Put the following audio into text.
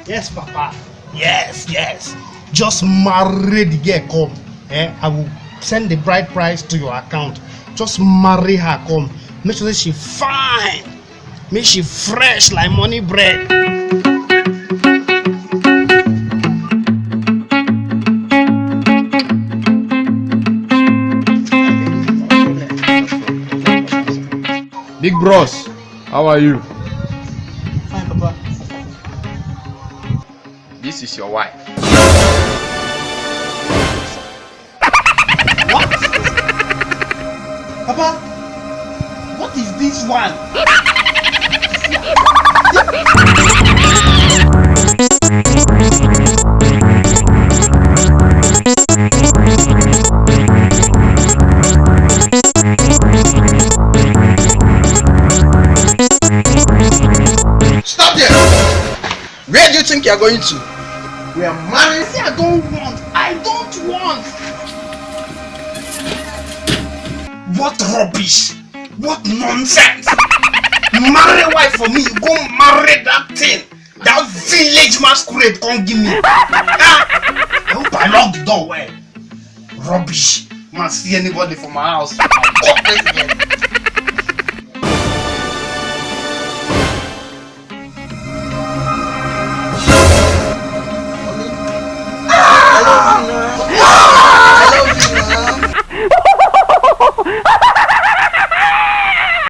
Yes, Papa. Yes. Just marry the girl, come. I will send the bride price to your account. Just marry her, come. Make sure that she fine. Make she fresh like money bread. Big bros, how are you? Fine, Papa. This is your wife. What? Papa, what is this one? Stop there! Where do you think you're going to? We are married. I don't want. What rubbish! What nonsense! Marry wife for me, you go marry that thing. That village masquerade can't give me. I hope I lock the door well. Rubbish. Must see anybody from my house. God bless again.